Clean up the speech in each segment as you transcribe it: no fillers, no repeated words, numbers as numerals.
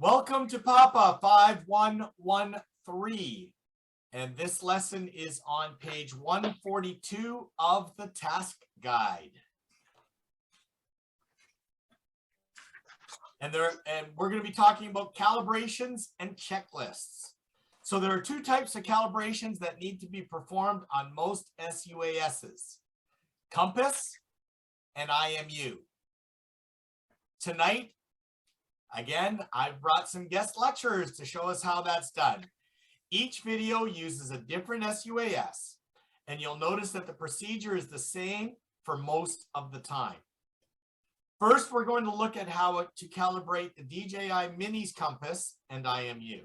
Welcome to Papa 5113, and this lesson is on page 142 of the task guide. And we're going to be talking about calibrations and checklists. So there are two types of calibrations that need to be performed on most sUASs: compass and IMU. Tonight, again, I've brought some guest lecturers to show us how that's done. Each video uses a different sUAS, and you'll notice that the procedure is the same for most of the time. First, we're going to look at how to calibrate the DJI Mini's compass and IMU.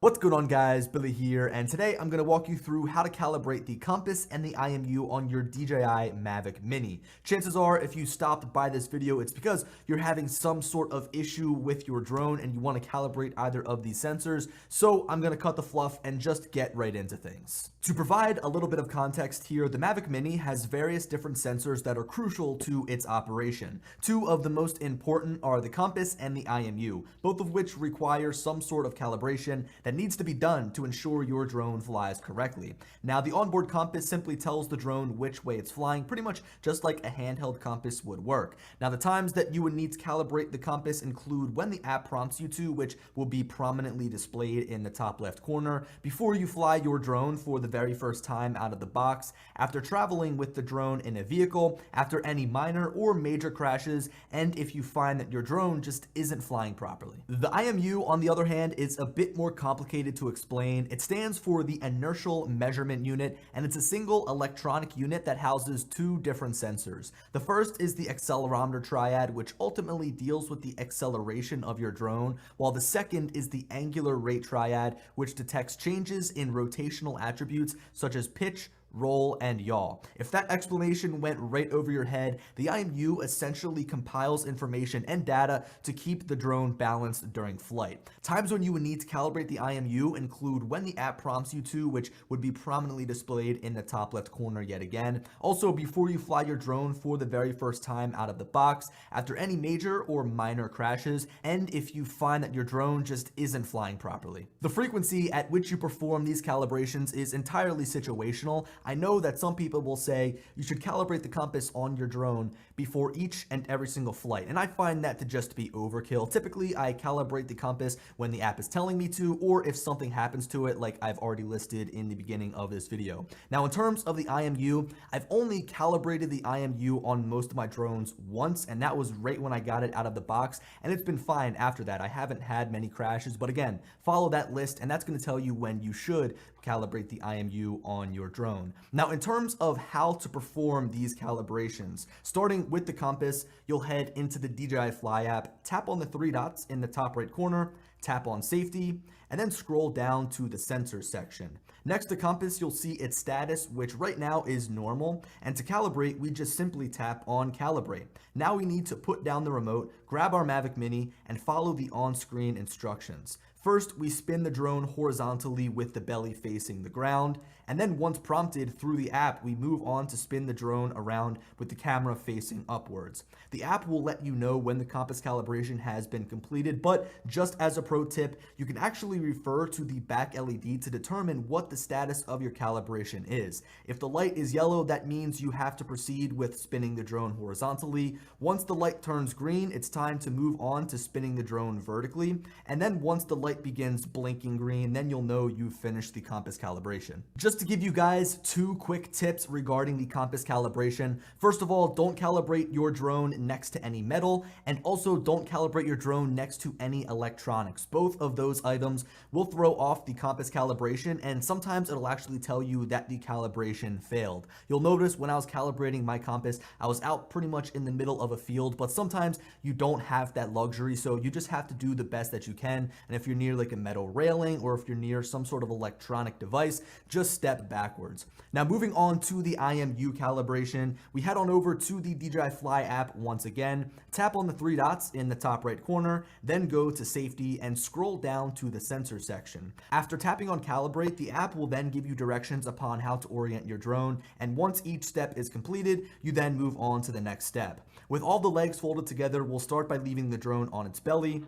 What's going on, guys? Billy here, and today I'm going to walk you through how to calibrate the compass and the IMU on your DJI Mavic Mini. Chances are, if you stopped by this video, it's because you're having some sort of issue with your drone and you want to calibrate either of these sensors. So I'm going to cut the fluff and just get right into things. To provide a little bit of context here, the Mavic Mini has various different sensors that are crucial to its operation. Two of the most important are the compass and the IMU, both of which require some sort of calibration that needs to be done to ensure your drone flies correctly. Now, the onboard compass simply tells the drone which way it's flying, pretty much just like a handheld compass would work. Now, the times that you would need to calibrate the compass include when the app prompts you to, which will be prominently displayed in the top left corner, before you fly your drone for the very first time out of the box, after traveling with the drone in a vehicle, after any minor or major crashes, and if you find that your drone just isn't flying properly. The IMU, on the other hand, is a bit more complicated to explain. It stands for the Inertial Measurement Unit, and it's a single electronic unit that houses two different sensors. The first is the accelerometer Triad, which ultimately deals with the acceleration of your drone, while the second is the angular rate Triad, which detects changes in rotational attributes such as pitch, roll, and yaw. If that explanation went right over your head, the IMU essentially compiles information and data to keep the drone balanced during flight. Times when you would need to calibrate the IMU include when the app prompts you to, which would be prominently displayed in the top left corner yet again. Also, before you fly your drone for the very first time out of the box, after any major or minor crashes, and if you find that your drone just isn't flying properly. The frequency at which you perform these calibrations is entirely situational. I know that some people will say you should calibrate the compass on your drone before each and every single flight, and I find that to just be overkill. Typically, I calibrate the compass when the app is telling me to, or if something happens to it, like I've already listed in the beginning of this video. Now, in terms of the IMU, I've only calibrated the IMU on most of my drones once, and that was right when I got it out of the box, and it's been fine after that. I haven't had many crashes, but again, follow that list, and that's going to tell you when you should calibrate the IMU on your drone. Now, in terms of how to perform these calibrations, starting with the compass, you'll head into the DJI Fly app, tap on the three dots in the top right corner, tap on safety, and then scroll down to the sensors section. Next to compass, you'll see its status, which right now is normal, and to calibrate, we just simply tap on calibrate. Now we need to put down the remote, grab our Mavic Mini, and follow the on-screen instructions. First, we spin the drone horizontally with the belly facing the ground, and then once prompted through the app, we move on to spin the drone around with the camera facing upwards. The app will let you know when the compass calibration has been completed, but just as a pro tip, you can actually refer to the back LED to determine what the status of your calibration is. If the light is yellow, that means you have to proceed with spinning the drone horizontally. Once the light turns green, it's time to move on to spinning the drone vertically, and then once the light begins blinking green, then you'll know you've finished the compass calibration. Just to give you guys two quick tips regarding the compass calibration. First of all, don't calibrate your drone next to any metal, and also don't calibrate your drone next to any electronics. Both of those items will throw off the compass calibration, and sometimes it'll actually tell you that the calibration failed. You'll notice when I was calibrating my compass, I was out pretty much in the middle of a field, but sometimes you don't have that luxury, so you just have to do the best that you can. And if you're near like a metal railing, or if you're near some sort of electronic device, just step backwards. Now, moving on to the IMU calibration, we head on over to the DJI Fly app once again, tap on the three dots in the top right corner, then go to safety and scroll down to the sensor section. After tapping on calibrate, the app will then give you directions upon how to orient your drone, and once each step is completed, you then move on to the next step. With all the legs folded together, we'll start by leaving the drone on its belly,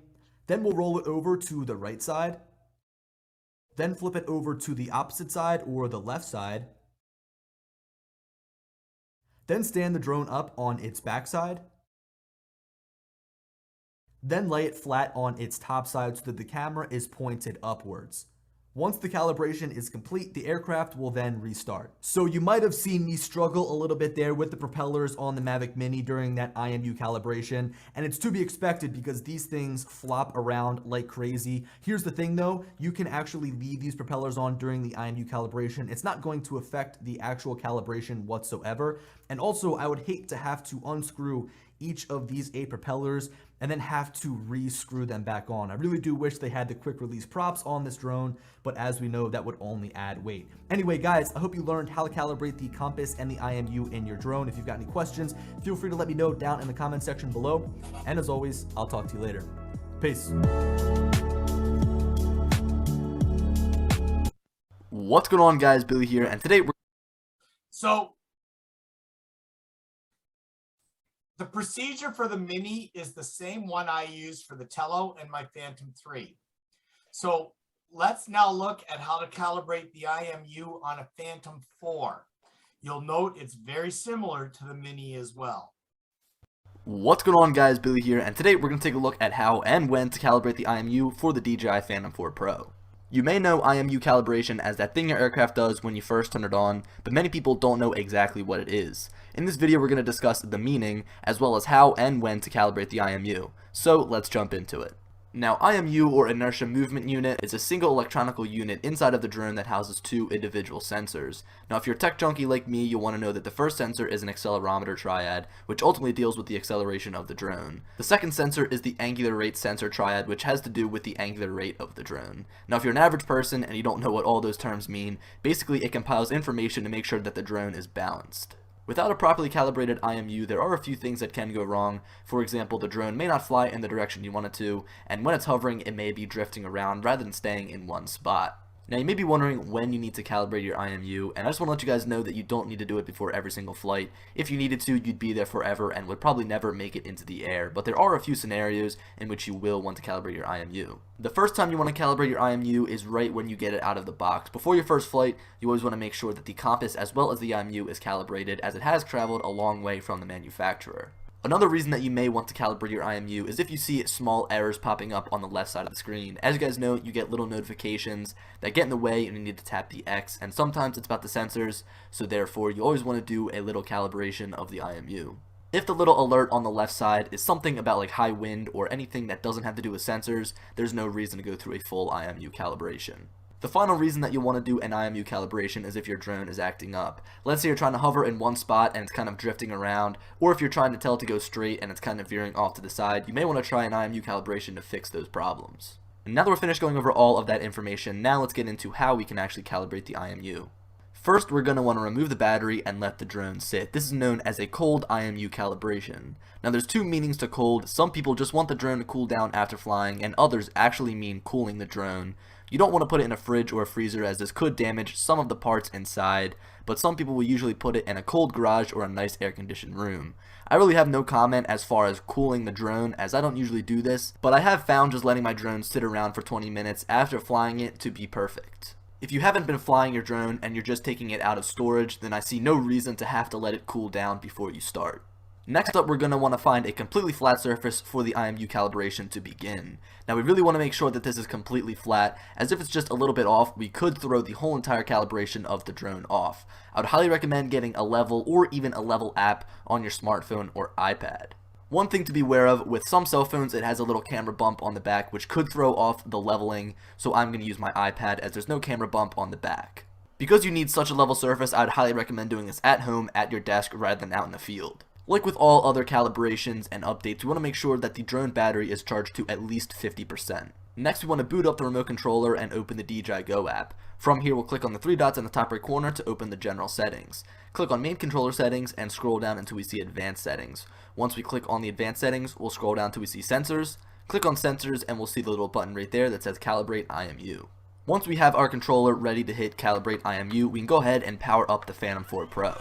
Then we'll roll it over to the right side. Then flip it over to the opposite side or the left side. Then stand the drone up on its backside. Then lay it flat on its top side so that the camera is pointed upwards. Once the calibration is complete, the aircraft will then restart. So you might have seen me struggle a little bit there with the propellers on the Mavic Mini during that IMU calibration, and it's to be expected because these things flop around like crazy. Here's the thing though, you can actually leave these propellers on during the IMU calibration. It's not going to affect the actual calibration whatsoever. And also, I would hate to have to unscrew each of these 8 propellers and then have to re-screw them back on. I really do wish they had the quick release props on this drone, but as we know, that would only add weight. Anyway, guys, I hope you learned how to calibrate the compass and the IMU in your drone. If you've got any questions, feel free to let me know down in the comment section below. And as always, I'll talk to you later. Peace. What's going on, guys? Billy here, and today the procedure for the Mini is the same one I used for the Tello and my Phantom 3. So let's now look at how to calibrate the IMU on a Phantom 4. You'll note it's very similar to the Mini as well. What's going on, guys? Billy here, and today we're going to take a look at how and when to calibrate the IMU for the DJI Phantom 4 Pro. You may know Imu Calibration as that thing your aircraft does when you first turn it on, but many people don't know exactly what it is. In this video, we're going to discuss the meaning, as well as how and when to calibrate the IMU. So let's jump into it. Now, IMU, or Inertial Movement Unit, is a single electronical unit inside of the drone that houses 2 individual sensors. Now, if you're a tech junkie like me, you'll want to know that the first sensor is an accelerometer triad, which ultimately deals with the acceleration of the drone. The second sensor is the angular rate sensor triad, which has to do with the angular rate of the drone. Now, if you're an average person and you don't know what all those terms mean, basically it compiles information to make sure that the drone is balanced. Without a properly calibrated IMU, there are a few things that can go wrong. For example, the drone may not fly in the direction you want it to, and when it's hovering, it may be drifting around rather than staying in one spot. Now, you may be wondering when you need to calibrate your IMU, and I just want to let you guys know that you don't need to do it before every single flight. If you needed to, you'd be there forever and would probably never make it into the air, but there are a few scenarios in which you will want to calibrate your IMU. The first time you want to calibrate your IMU is right when you get it out of the box. Before your first flight, you always want to make sure that the compass as well as the IMU is calibrated, as it has traveled a long way from the manufacturer. Another reason that you may want to calibrate your IMU is if you see small errors popping up on the left side of the screen. As you guys know, you get little notifications that get in the way and you need to tap the X, and sometimes it's about the sensors, so therefore you always want to do a little calibration of the IMU. If the little alert on the left side is something about like high wind or anything that doesn't have to do with sensors, there's no reason to go through a full IMU calibration. The final reason that you want to do an IMU calibration is if your drone is acting up. Let's say you're trying to hover in one spot and it's kind of drifting around, or if you're trying to tell it to go straight and it's kind of veering off to the side, you may want to try an IMU calibration to fix those problems. And now that we're finished going over all of that information, now let's get into how we can actually calibrate the IMU. First, we're going to want to remove the battery and let the drone sit. This is known as a cold IMU calibration. Now, there's 2 meanings to cold. Some people just want the drone to cool down after flying, and others actually mean cooling the drone. You don't want to put it in a fridge or a freezer, as this could damage some of the parts inside, but some people will usually put it in a cold garage or a nice air-conditioned room. I really have no comment as far as cooling the drone, as I don't usually do this, but I have found just letting my drone sit around for 20 minutes after flying it to be perfect. If you haven't been flying your drone and you're just taking it out of storage, then I see no reason to have to let it cool down before you start. Next up, we're going to want to find a completely flat surface for the IMU calibration to begin. Now, we really want to make sure that this is completely flat, as if it's just a little bit off, we could throw the whole entire calibration of the drone off. I would highly recommend getting a level or even a level app on your smartphone or iPad. One thing to be aware of, with some cell phones it has a little camera bump on the back which could throw off the leveling, so I'm going to use my iPad as there's no camera bump on the back. Because you need such a level surface, I would highly recommend doing this at home at your desk rather than out in the field. Like with all other calibrations and updates, we want to make sure that the drone battery is charged to at least 50%. Next, we want to boot up the remote controller and open the DJI Go app. From here, we'll click on the 3 dots in the top right corner to open the general settings. Click on main controller settings and scroll down until we see advanced settings. Once we click on the advanced settings, we'll scroll down until we see sensors. Click on sensors and we'll see the little button right there that says Calibrate Imu. Once we have our controller ready to hit Calibrate Imu, we can go ahead and power up the Phantom 4 Pro.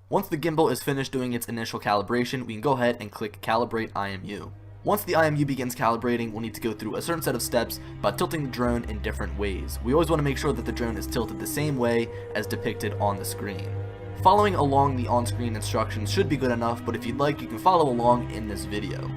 Once the gimbal is finished doing its initial calibration, we can go ahead and click Calibrate Imu. Once the IMU begins calibrating, we'll need to go through a certain set of steps by tilting the drone in different ways. We always want to make sure that the drone is tilted the same way as depicted on the screen. Following along the on-screen instructions should be good enough, but if you'd like, you can follow along in this video.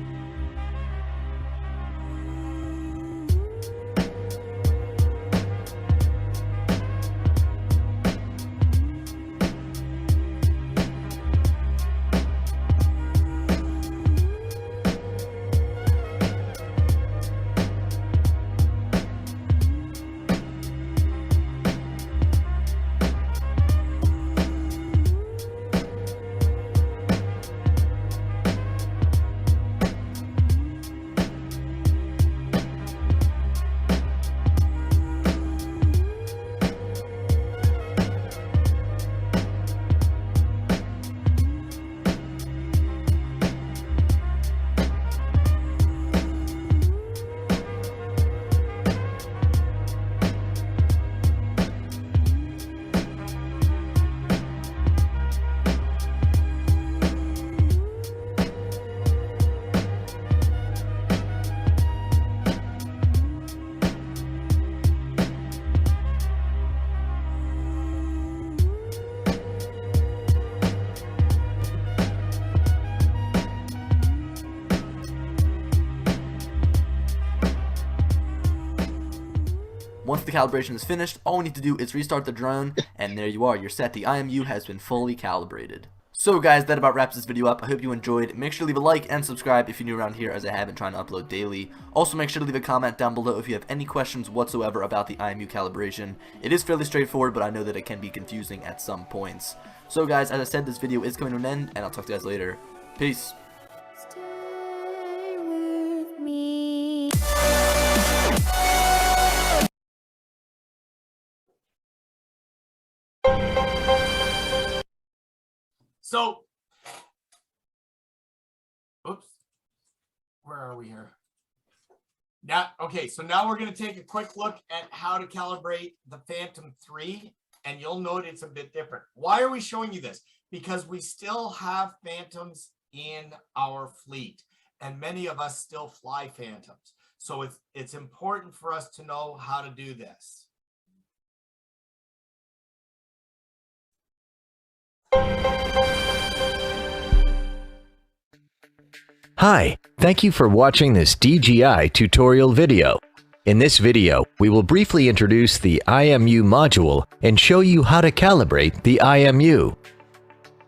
Once the calibration is finished, all we need to do is restart the drone, and there you are, you're set. The IMU has been fully calibrated. So guys, that about wraps this video up. I hope you enjoyed. Make sure to leave a like and subscribe if you're new around here, as I have been trying to upload daily. Also make sure to leave a comment down below if you have any questions whatsoever about the IMU calibration. It is fairly straightforward, but I know that it can be confusing at some points. So guys, as I said, this video is coming to an end, and I'll talk to you guys later. Peace. Stay with me. So, oops, where are we here? Now, okay, so now we're going to take a quick look at how to calibrate the Phantom 3, and you'll note it's a bit different. Why are we showing you this? Because we still have Phantoms in our fleet, and many of us still fly Phantoms. So it's important for us to know how to do this. Hi, thank you for watching this DJI tutorial video. In this video, we will briefly introduce the IMU module and show you how to calibrate the IMU.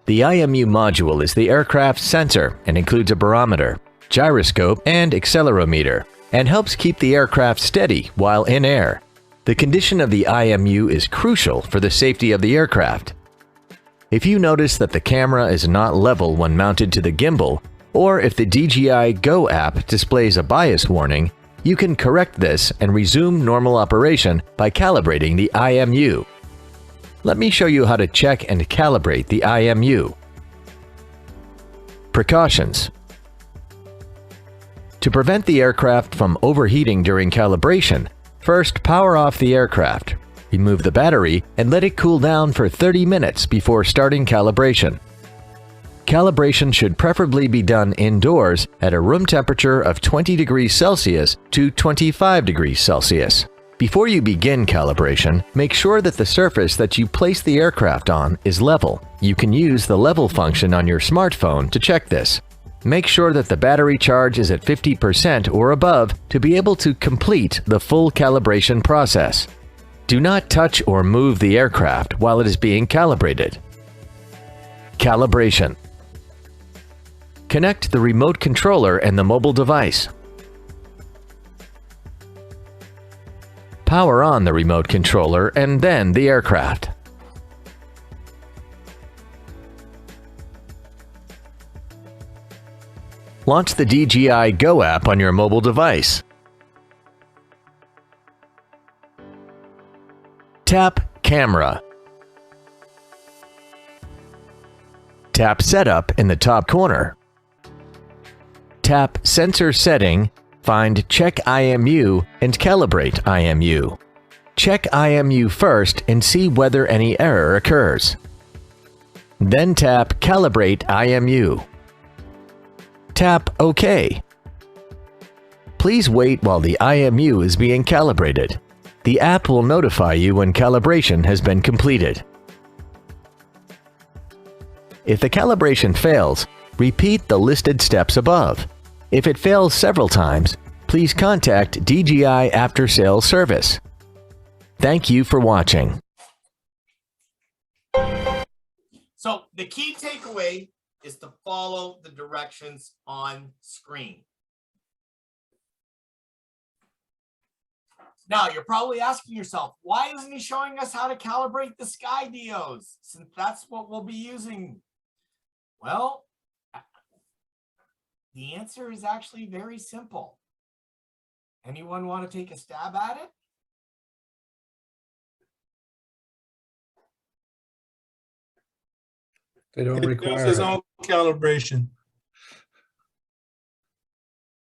The IMU module is the aircraft's sensor and includes a barometer, gyroscope, and accelerometer, and helps keep the aircraft steady while in air. The condition of the IMU is crucial for the safety of the aircraft. If you notice that the camera is not level when mounted to the gimbal, or if the DJI Go app displays a bias warning, you can correct this and resume normal operation by calibrating the IMU. Let me show you how to check and calibrate the IMU. Precautions. To prevent the aircraft from overheating during calibration, first power off the aircraft, remove the battery, and let it cool down for 30 minutes before starting calibration. Calibration should preferably be done indoors at a room temperature of 20 degrees Celsius to 25 degrees Celsius. Before you begin calibration, make sure that the surface that you place the aircraft on is level. You can use the level function on your smartphone to check this. Make sure that the battery charge is at 50% or above to be able to complete the full calibration process. Do not touch or move the aircraft while it is being calibrated. Calibration. Connect the remote controller and the mobile device. Power on the remote controller and then the aircraft. Launch the DJI Go app on your mobile device. Tap Camera. Tap Setup in the top corner. Tap Sensor Setting, find Check IMU and Calibrate IMU. Check IMU first and see whether any error occurs. Then tap Calibrate Imu. Tap OK. Please wait while the IMU is being calibrated. The app will notify you when calibration has been completed. If the calibration fails, repeat the listed steps above. If it fails several times, please contact DJI After Sales Service. Thank you for watching. So the key takeaway is to follow the directions on screen. Now, you're probably asking yourself, why isn't he showing us how to calibrate the sky DOs, since that's what we'll be using? Well, the answer is actually very simple. Anyone want to take a stab at it? They don't It require does its it. own calibration.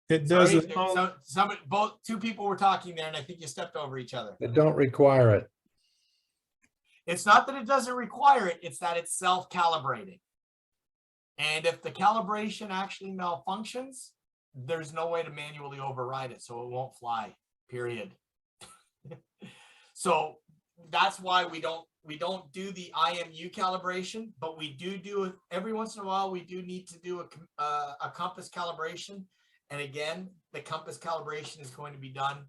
It does Sorry, its own. two people were talking there, and I think you stepped over each other. They don't require it. It's not that it doesn't require it, it's that it's self-calibrating. And if the calibration actually malfunctions, there's no way to manually override it, so it won't fly, period. So that's why we don't do the IMU calibration, but we do it every once in a while. We do need to do a compass calibration. And again, the compass calibration is going to be done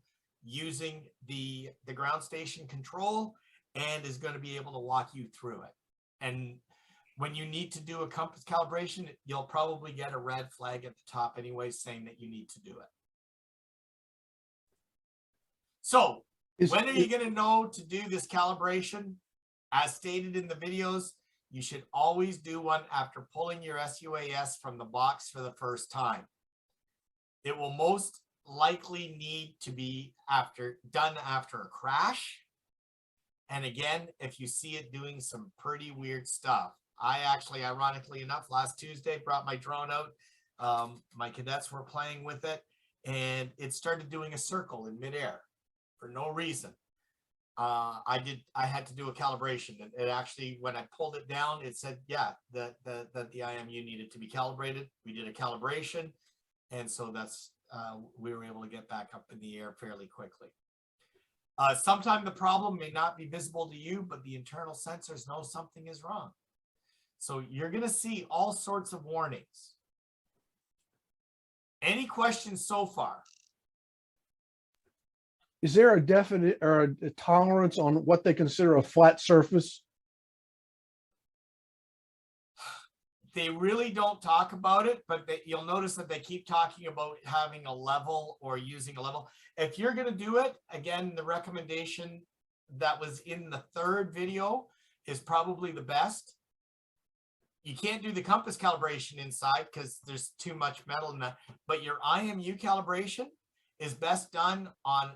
using the ground station control and is going to be able to walk you through it. And when you need to do a compass calibration, you'll probably get a red flag at the top anyway saying that you need to do it. So when are you going to know to do this calibration? As stated in the videos, you should always do one after pulling your sUAS from the box for the first time. It will most likely need to be done after a crash. And again, if you see it doing some pretty weird stuff. I actually, ironically enough, last Tuesday brought my drone out. My cadets were playing with it, and it started doing a circle in midair for no reason. I had to do a calibration. It actually, when I pulled it down, it said, yeah, that the IMU needed to be calibrated. We did a calibration. And so that's, we were able to get back up in the air fairly quickly. Sometimes the problem may not be visible to you, but the internal sensors know something is wrong. So you're going to see all sorts of warnings. Any questions so far? Is there a definite or a tolerance on what they consider a flat surface? They really don't talk about it, but you'll notice that they keep talking about having a level or using a level. If you're going to do it, again, the recommendation that was in the third video is probably the best. You can't do the compass calibration inside because there's too much metal in that, but your IMU calibration is best done on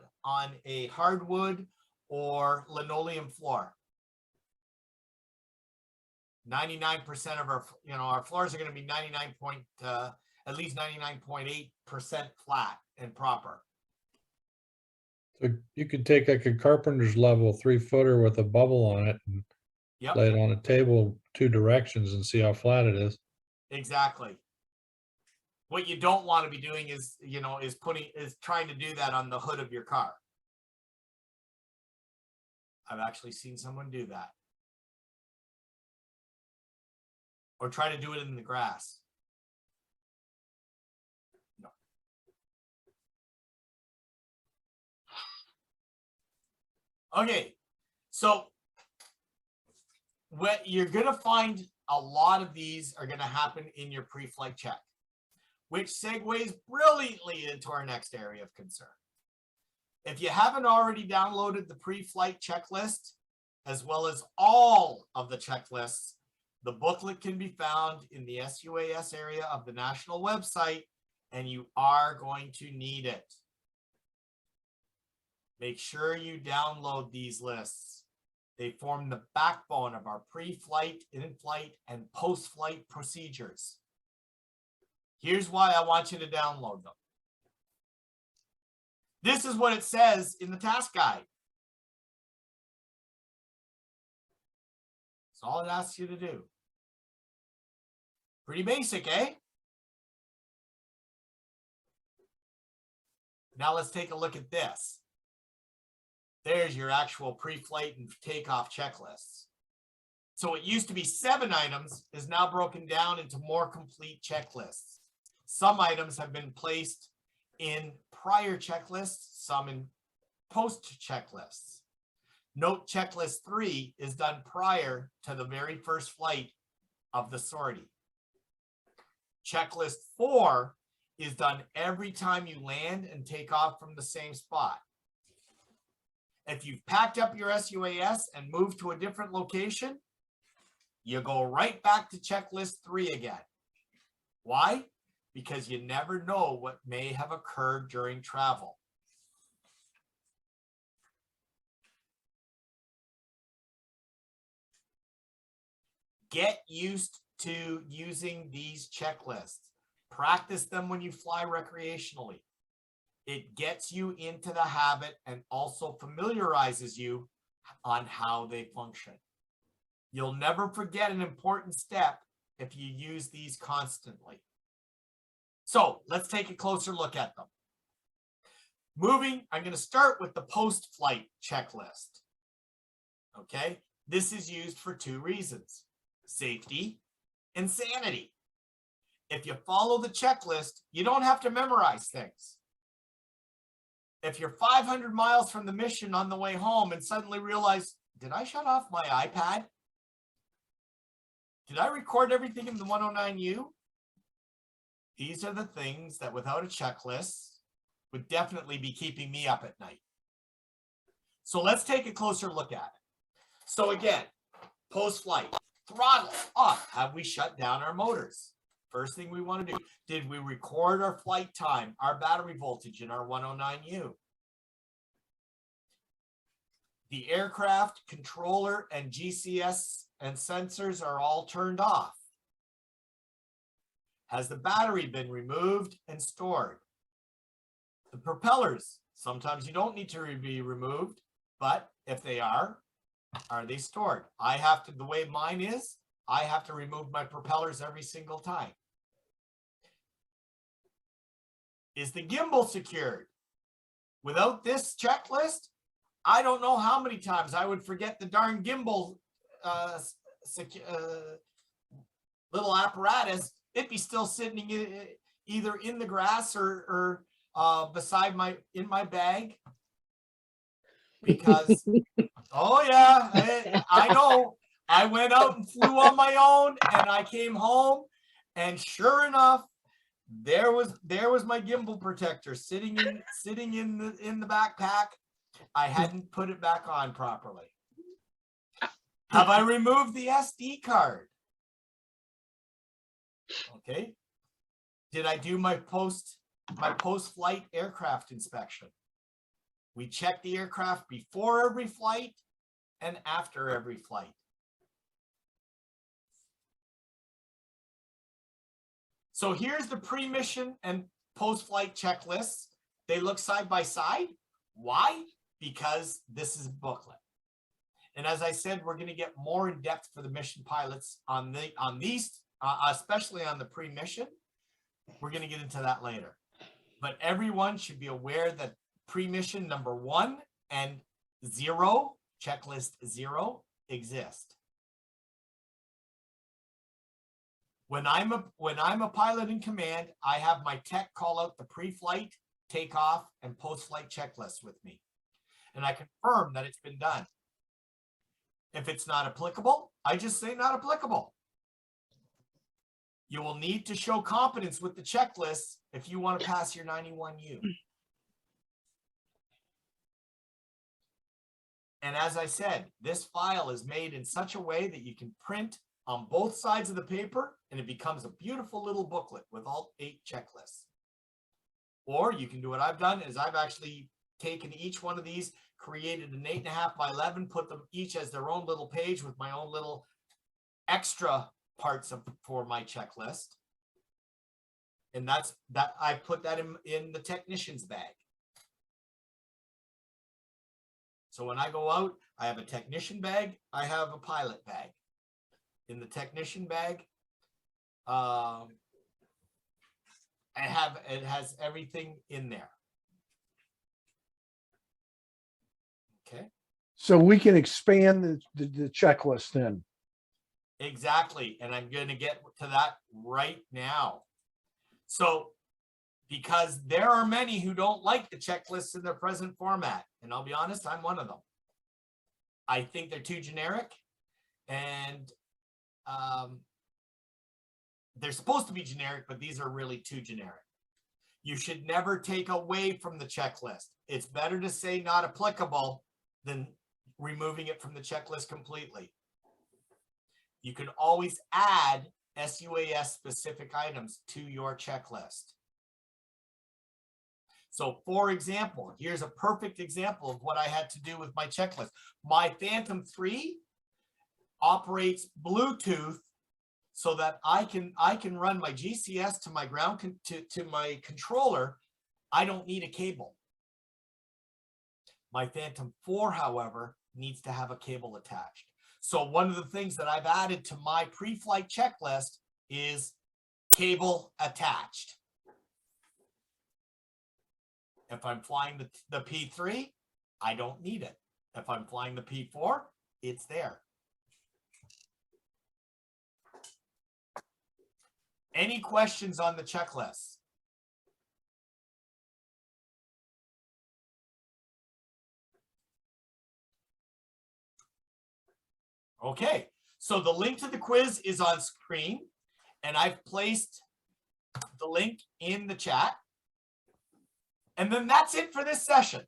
a hardwood or linoleum floor. 99% of our floors are going to be at least 99.8% flat and proper. So you could take like a carpenter's level 3-footer with a bubble on it and lay it on a table 2 directions and see how flat it is. Exactly. What you don't want to be doing is, is trying to do that on the hood of your car. I've actually seen someone do that. Or try to do it in the grass. No. Okay, so what you're going to find, a lot of these are going to happen in your pre-flight check, which segues brilliantly into our next area of concern. If you haven't already downloaded the pre-flight checklist, as well as all of the checklists, the booklet can be found in the sUAS area of the national website, and you are going to need it. Make sure you download these lists. They form the backbone of our pre-flight, in-flight, and post-flight procedures. Here's why I want you to download them. This is what it says in the task guide. That's all it asks you to do. Pretty basic, eh? Now let's take a look at this. There's your actual pre-flight and takeoff checklists. So it used to be 7 items is now broken down into more complete checklists. Some items have been placed in prior checklists, some in post checklists. Note checklist 3 is done prior to the very first flight of the sortie. Checklist 4 is done every time you land and take off from the same spot. If you've packed up your sUAS and moved to a different location, you go right back to checklist 3 again. Why? Because you never know what may have occurred during travel. Get used to using these checklists. Practice them when you fly recreationally. It gets you into the habit and also familiarizes you on how they function. You'll never forget an important step if you use these constantly. So let's take a closer look at them. I'm going to start with the post-flight checklist. Okay, this is used for 2 reasons: safety and sanity. If you follow the checklist, you don't have to memorize things. If you're 500 miles from the mission on the way home and suddenly realize, did I shut off my iPad? Did I record everything in the 109U? These are the things that without a checklist would definitely be keeping me up at night. So let's take a closer look at it. So again, post-flight, throttle off. Have we shut down our motors? First thing we want to do, did we record our flight time, our battery voltage in our 109U? The aircraft controller and GCS and sensors are all turned off. Has the battery been removed and stored? The propellers, sometimes you don't need to be removed, but if they are they stored? I have to, the way mine is, I have to remove my propellers every single time. Is the gimbal secured? Without this checklist, I don't know how many times I would forget the darn gimbal little apparatus. It'd be still sitting either in the grass or beside in my bag. Because, oh yeah, I know. I went out and flew on my own, and I came home, and sure enough, there was my gimbal protector sitting in the backpack. I hadn't put it back on properly. Have I removed the SD card? Okay. Did I do my post-flight aircraft inspection? We check the aircraft before every flight and after every flight. So here's the pre-mission and post-flight checklists. They look side by side. Why? Because this is a booklet. And as I said, we're going to get more in depth for the mission pilots on these, especially on the pre-mission. We're going to get into that later. But everyone should be aware that pre-mission number 1 and 0, checklist 0, exist. When I'm a pilot in command, I have my tech call out the pre-flight, takeoff, and post-flight checklists with me. And I confirm that it's been done. If it's not applicable, I just say not applicable. You will need to show competence with the checklists if you want to pass your 91U. And as I said, this file is made in such a way that you can print on both sides of the paper, and it becomes a beautiful little booklet with all 8 checklists. Or you can do what I've done, is I've actually taken each one of these, created an 8.5 by 11, put them each as their own little page with my own little extra parts for my checklist. And I put that in the technician's bag. So when I go out, I have a technician bag, I have a pilot bag. In the technician bag, it has everything in there. Okay. So we can expand the checklist then. Exactly. And I'm going to get to that right now. So, because there are many who don't like the checklists in their present format. And I'll be honest, I'm one of them. I think they're too generic, and they're supposed to be generic, but these are really too generic. You should never take away from the checklist. It's better to say not applicable than removing it from the checklist completely. You can sUAS specific items to your checklist. So for example, here's a perfect example of what I had to do with my checklist. My Phantom 3 operates Bluetooth so that I can run my GCS to my to my controller. I don't need a cable. My Phantom 4, however, needs to have a cable attached. So one of the things that I've added to my pre-flight checklist is cable attached. If I'm flying the P3, I don't need it. If I'm flying the P4, it's there. Any questions on the checklist? Okay, so the link to the quiz is on screen, and I've placed the link in the chat. And then that's it for this session.